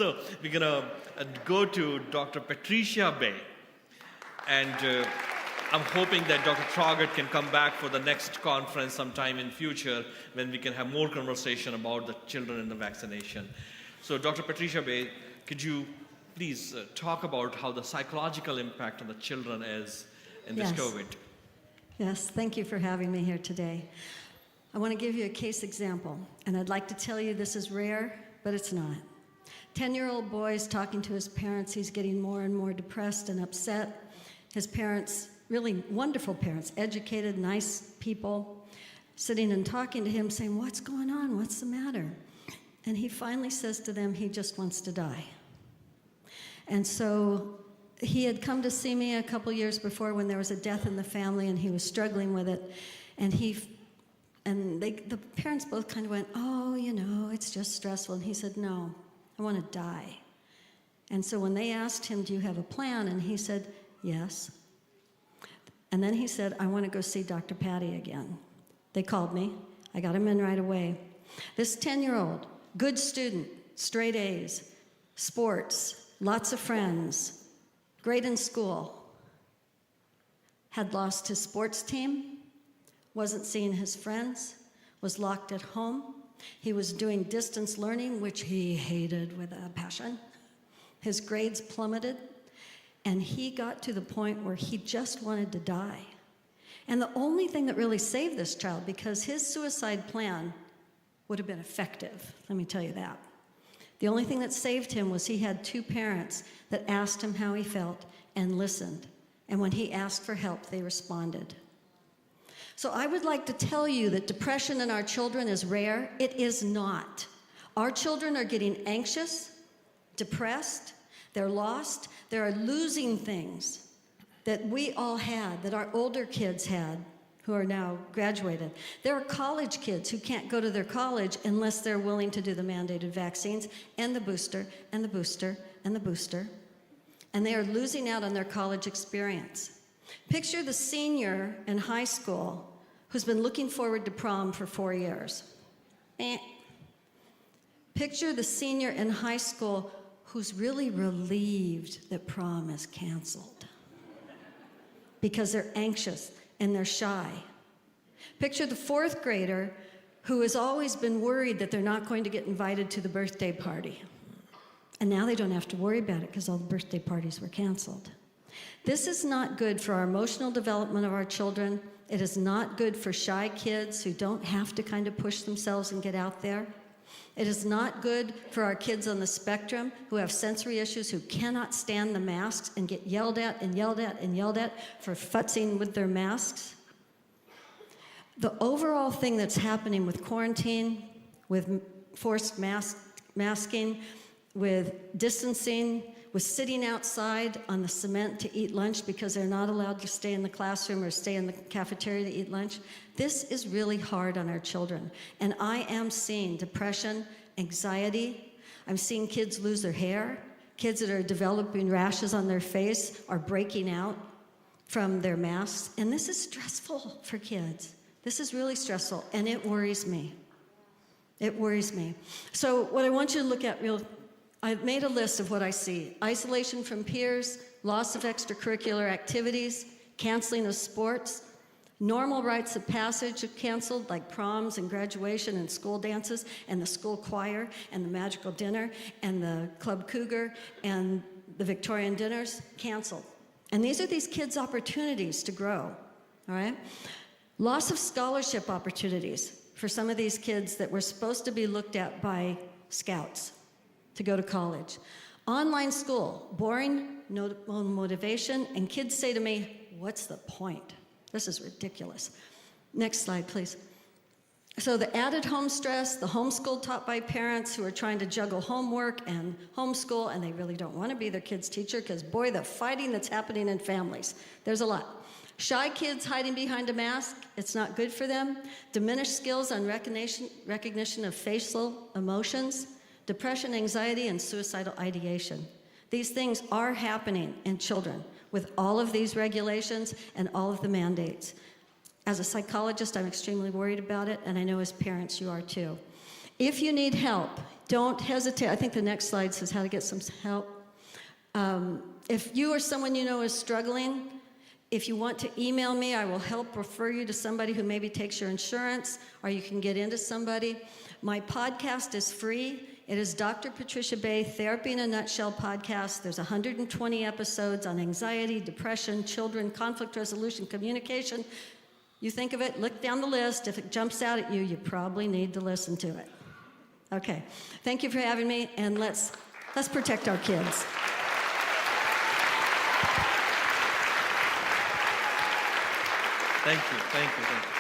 So we're going to go to Dr. Patricia Bay. And I'm hoping that Dr. Traugott can come back for the next conference sometime in future when we can have more conversation about the children and the vaccination. So Dr. Patricia Bay, could you please talk about how the psychological impact on the children is in this COVID? Yes, thank you for having me here today. I want to give you a case example, and I'd like to tell you this is rare, but it's not. 10-year-old boy is talking to his parents. He's getting more and more depressed and upset. His parents, really wonderful parents, educated, nice people, sitting and talking to him, saying, "What's going on? What's the matter?" And he finally says to them, he just wants to die. And so he had come to see me a couple years before when there was a death in the family, and he was struggling with it. And the parents both kind of went, "Oh, it's just stressful." And he said, "No, I want to die." And so when they asked him, "Do you have a plan?" And he said, "Yes." And then he said, "I want to go see Dr. Patty again." They called me. I got him in right away. This 10-year-old, good student, straight A's, sports, lots of friends, great in school, had lost his sports team, wasn't seeing his friends, was locked at home. He was doing distance learning, which he hated with a passion. His grades plummeted, and he got to the point where he just wanted to die. And the only thing that really saved this child, because his suicide plan would have been effective, let me tell you that. The only thing that saved him was he had two parents that asked him how he felt and listened. And when he asked for help, they responded. So I would like to tell you that depression in our children is rare. It is not. Our children are getting anxious, depressed, they're lost, they're losing things that we all had, that our older kids had, who are now graduated. There are college kids who can't go to their college unless they're willing to do the mandated vaccines and the booster and the booster and the booster. And they are losing out on their college experience. Picture the senior in high school who's been looking forward to prom for 4 years. Picture the senior in high school who's really relieved that prom is canceled because they're anxious and they're shy. Picture the fourth grader who has always been worried that they're not going to get invited to the birthday party. And now they don't have to worry about it because all the birthday parties were canceled. This is not good for our emotional development of our children. It is not good for shy kids who don't have to kind of push themselves and get out there. It is not good for our kids on the spectrum who have sensory issues, who cannot stand the masks and get yelled at and yelled at and yelled at for futzing with their masks. The overall thing that's happening with quarantine, with forced masking, with distancing, with sitting outside on the cement to eat lunch because they're not allowed to stay in the classroom or stay in the cafeteria to eat lunch. This is really hard on our children. And I am seeing depression, anxiety. I'm seeing kids lose their hair. Kids that are developing rashes on their face are breaking out from their masks. And this is stressful for kids. This is really stressful, and it worries me. It worries me. So what I want you to look at I've made a list of what I see. Isolation from peers, loss of extracurricular activities, canceling of sports, normal rites of passage are canceled, like proms and graduation and school dances and the school choir and the magical dinner and the Club Cougar and the Victorian dinners, canceled. And these are these kids' opportunities to grow, all right? Loss of scholarship opportunities for some of these kids that were supposed to be looked at by scouts to go to college. Online school, boring, no motivation, and kids say to me, "What's the point? This is ridiculous." Next slide, please. So the added home stress, the homeschool taught by parents who are trying to juggle homework and homeschool, and they really don't want to be their kid's teacher because, boy, the fighting that's happening in families. There's a lot. Shy kids hiding behind a mask, it's not good for them. Diminished skills on recognition of facial emotions. Depression, anxiety, and suicidal ideation. These things are happening in children with all of these regulations and all of the mandates. As a psychologist, I'm extremely worried about it, and I know as parents you are too. If you need help, don't hesitate. I think the next slide says how to get some help. If you or someone you know is struggling, if you want to email me, I will help refer you to somebody who maybe takes your insurance, or you can get into somebody. My podcast is free. It is Dr. Patricia Bay, Therapy in a Nutshell podcast. There's 120 episodes on anxiety, depression, children, conflict resolution, communication. You think of it, look down the list. If it jumps out at you, you probably need to listen to it. Okay, thank you for having me, and let's protect our kids. Thank you.